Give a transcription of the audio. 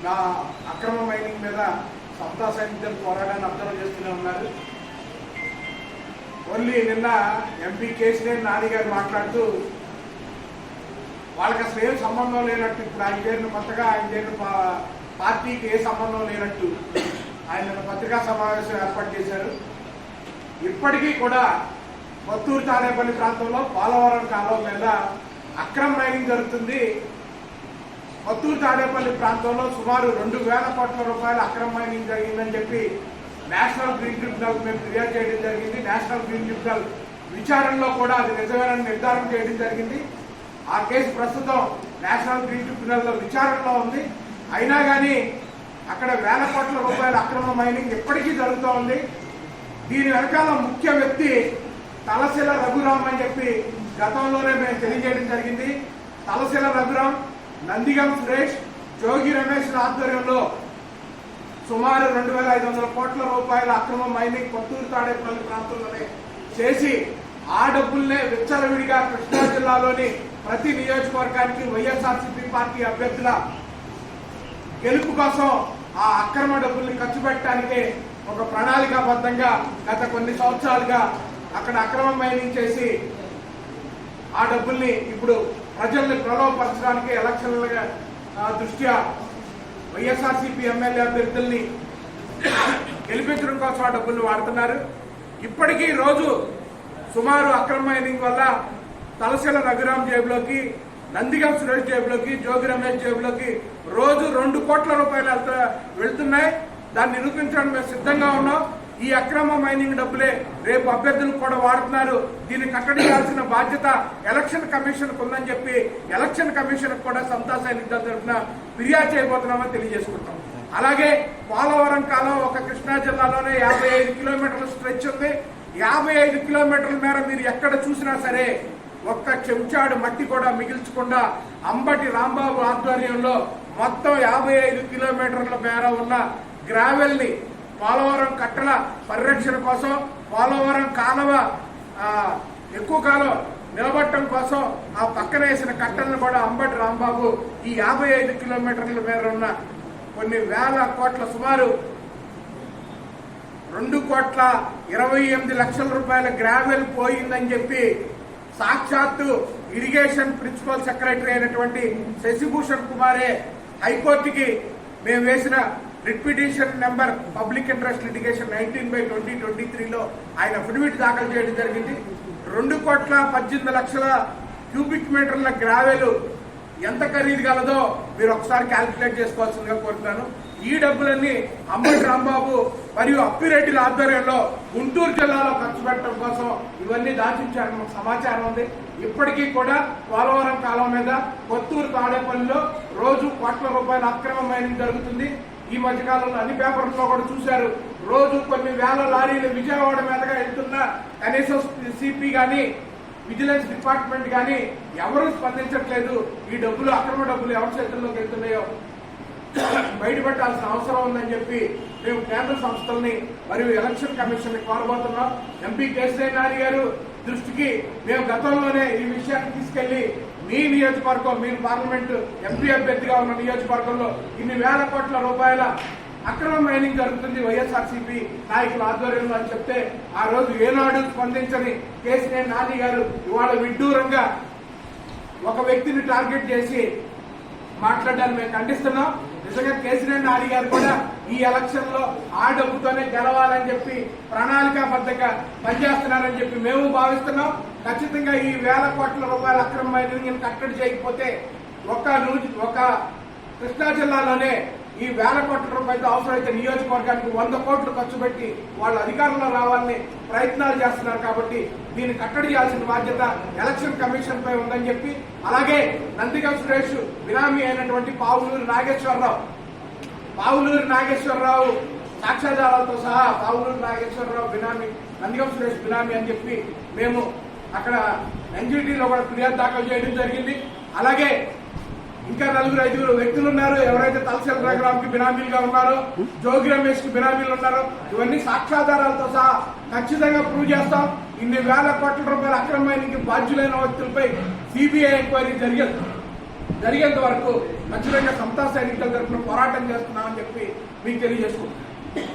నా అక్రమ మైనింగ్ మీద సంతా సైనికులు పోరాటాన్ని అర్థం చేస్తూనే ఉన్నారు. ఓన్లీ నిన్న ఎంపీ కేసీఆర్ నాని గారు మాట్లాడుతూ వాళ్ళకి అసలు ఏం సంబంధం లేనట్టు, ఇప్పుడు ఆయన చేరిన కొత్తగా ఆయన చేరిన పార్టీకి ఏ సంబంధం లేనట్టు ఆయన పత్రికా సమావేశం ఏర్పాటు చేశారు. ఇప్పటికీ కూడా కొత్తూరు తాడేపల్లి ప్రాంతంలో పోలవరం కాలువ మీద అక్రమ మైనింగ్ జరుగుతుంది. కొత్తూరు తాడేపల్లి ప్రాంతంలో సుమారు 2,000 కోట్ల రూపాయల అక్రమ మైనింగ్ జరిగిందని చెప్పి నేషనల్ గ్రీన్ ట్రిబ్యునల్ మేము ఫిర్యాదు చేయడం జరిగింది. నేషనల్ గ్రీన్ ట్రిబ్యునల్ విచారణలో కూడా అది నిజమేనని నిర్ధారణ చేయడం జరిగింది. ఆ కేసు ప్రస్తుతం నేషనల్ గ్రీన్ ట్రిబ్యునల్లో విచారణలో ఉంది. అయినా కానీ అక్కడ 1,000 కోట్ల రూపాయల అక్రమ మైనింగ్ ఎప్పటికీ జరుగుతూ ఉంది. దీని వెనకాల ముఖ్య వ్యక్తి తలశిల రఘురామ్ అని చెప్పి గతంలోనే మేము తెలియజేయడం జరిగింది. తలశిల రఘురామ్, నందిగం సురేష్, జోగి రమేష్ ఆధ్వర్యంలో సుమారు 2,500 కోట్ల రూపాయల అక్రమ మైనింగ్ కొత్తూరు తాడేపల్లి ప్రాంతంలోనే చేసి ఆ డబ్బుల్నే విచ్చలవిడిగా కృష్ణా జిల్లాలోని ప్రతి నియోజకవర్గానికి వైఎస్ఆర్సీపీ పార్టీ అభ్యర్థుల గెలుపు కోసం ఆ అక్రమ డబ్బుల్ని ఖర్చు పెట్టడానికే ఒక ప్రణాళికాబద్ధంగా గత కొన్ని సంవత్సరాలుగా అక్కడ అక్రమ మైనింగ్ చేసి ఆ డబ్బుల్ని ఇప్పుడు ప్రజల్ని ప్రలోభపరచడానికి ఎలక్షన్ల దృష్ట్యా వైఎస్ఆర్సీపీ ఎమ్మెల్యే అభ్యర్థుల్ని గెలిపించడం కోసం ఆ డబ్బుల్ని వాడుతున్నారు. ఇప్పటికీ రోజు సుమారు అక్రమ మైనింగ్ వల్ల తలశిల రఘురామ్ జేబులోకి, నందిగం సురేష్ జేబులోకి, జోగి రమేష్ జేబులోకి రోజు 2 కోట్ల రూపాయలు వెళ్తున్నాయి. దాన్ని నిరూపించడానికి మేము సిద్ధంగా ఉన్నాం. ఈ అక్రమ మైనింగ్ డబ్బులే రేపు అభ్యర్థులు కూడా వాడుతున్నారు. దీన్ని కట్టడి చేయాల్సిన బాధ్యత ఎలక్షన్ కమిషన్ ఉందని చెప్పి ఎలక్షన్ కమిషన్ కూడా సంతా సైనికుల తరఫున ఫిర్యాదు చేయబోతున్నామని తెలియజేసుకుంటాం. అలాగే పోలవరం కాలం ఒక కృష్ణా జిల్లాలోనే 55 కిలోమీటర్ల స్ట్రెచ్ ఉంది. 55 కిలోమీటర్ల మేర మీరు ఎక్కడ చూసినా సరే ఒక్క చెంచాడు మట్టి కూడా మిగిల్చకుండా అంబటి రాంబాబు ఆధ్వర్యంలో మొత్తం 55 కిలోమీటర్ల మేర ఉన్న గ్రావెల్ ని పోలవరం కట్టల పరిరక్షణ కోసం, పోలవరం కాలువ ఎక్కువ కాలం నిలబడటం కోసం ఆ పక్కన వేసిన కట్టలను కూడా అంబటి రాంబాబు ఈ 55 కిలోమీటర్ల మేర ఉన్న కొన్ని వేల కోట్ల సుమారు 2,28,00,000 రూపాయల గ్రావెల్ పోయిందని చెప్పి సాక్షాత్తు ఇరిగేషన్ ప్రిన్సిపల్ సెక్రటరీ అయినటువంటి శశిభూషణ్ కుమారే హైకోర్టుకి మేము వేసిన writ petition number public interest litigation 19/2023లో ఆయన అఫిడవిట్ దాఖలు చేయడం జరిగింది. 2,18,00,000 క్యూబిక్ మీటర్ల గ్రావెల్ ఎంత ఖరీదు గలదో మీరు ఒకసారి క్యాల్కులేట్ చేసుకోవాల్సిందిగా కోరుతున్నాను. ఈ డబ్బులన్నీ అంబటి రాంబాబు మరియు అప్పిరెడ్డిల ఆధ్వర్యంలో గుంటూరు జిల్లాలో ఖర్చు పెట్టడం కోసం ఇవన్నీ దాచించారని సమాచారం ఉంది. ఇప్పటికీ కూడా పోలవరం కాలం మీద కొత్తూరు తాడేపల్లిలో రోజు కోట్ల రూపాయల అక్రమ మైనింగ్ జరుగుతుంది. ఈ మధ్యకాలంలో అన్ని పేపర్లలో కూడా చూశారు. రోజు కొన్ని వేల లారీలు విజయవాడ మీదగా వెళ్తున్నా కనీసం సిపి కానీ విజిలెన్స్ డిపార్ట్మెంట్ కానీ ఎవరు స్పందించట్లేదు. ఈ డబ్బులు అక్రమ డబ్బులు ఎవరి చేతుల్లోకి వెళ్తున్నాయో బయటపెట్టాల్సిన అవసరం ఉందని చెప్పి మేము కేంద్ర సంస్థల్ని మరియు ఎలక్షన్ కమిషన్ ని కోరబోతున్నాం. ఎంపీ కేసీఆర్ నాని గారు దృష్టికి మేము గతంలోనే ఈ విషయాన్ని తీసుకెళ్లి మీ నియోజకవర్గం, మీరు పార్లమెంటు ఎంపీ అభ్యర్థిగా ఉన్న నియోజకవర్గంలో ఇన్ని వేల కోట్ల రూపాయల అక్రమ మైనింగ్ జరుగుతుంది వైఎస్ఆర్సీపీ నాయకుల ఆధ్వర్యంలో అని చెప్తే ఆ రోజు ఏనాడు స్పందించని కేసీఆర్ నాని గారు ఇవాళ విడ్డూరంగా ఒక వ్యక్తిని టార్గెట్ చేసి మాట్లాడడాన్ని మేము ఖండిస్తున్నాం. నిజంగా కేసీఆర్ నాని గారు కూడా ఈ ఎలక్షన్ లో ఆ డబ్బుతోనే గెలవాలని చెప్పి ప్రణాళికాబద్ధంగా పనిచేస్తున్నారని చెప్పి మేము భావిస్తున్నాం. ఖచ్చితంగా ఈ 1,000 కోట్ల రూపాయల అక్రమ మైనింగ్ కట్టడి చేయకపోతే ఒక కృష్ణా జిల్లాలోనే ఈ 1,000 కోట్ల రూపాయలతో అవసరమైతే నియోజకవర్గానికి 100 కోట్లు ఖర్చు పెట్టి వాళ్ళు అధికారంలో రావాలని ప్రయత్నాలు చేస్తున్నారు. కాబట్టి దీన్ని కట్టడి చేయాల్సిన బాధ్యత ఎలక్షన్ కమిషన్ పై ఉందని చెప్పి, అలాగే నందిగం సురేష్ బినామీ అయినటువంటి పావులూరి నాగేశ్వరరావు సాక్ష్యాధారాలతో సహా పావులూరి నాగేశ్వరరావు బినామీ, నందిగం సురేష్ బినామీ అని చెప్పి మేము అక్కడ ఎన్జిటిలో కూడా ఫిర్యాదు దాఖలు చేయడం జరిగింది. అలాగే ఇంకా 4-5 వ్యక్తులు ఉన్నారు ఎవరైతే తలశిల రఘురామ్ కి బినామీలుగా ఉన్నారో, జోగి రమేష్ కి బినామీలు ఉన్నారో, ఇవన్నీ సాక్ష్యాధారాలతో సహా ఖచ్చితంగా ప్రూవ్ చేస్తాం. ఇన్ని 1,000 కోట్ల రూపాయల అక్రమ మైనింగ్ బాధ్యులైన వ్యక్తులపై సిబిఐ ఎంక్వైరీ జరిగింది. జరిగేంత వరకు ఖచ్చితంగా సమతా సైనికుల తరఫున పోరాటం చేస్తున్నామని చెప్పి మీకు తెలియజేసుకుంటున్నాను.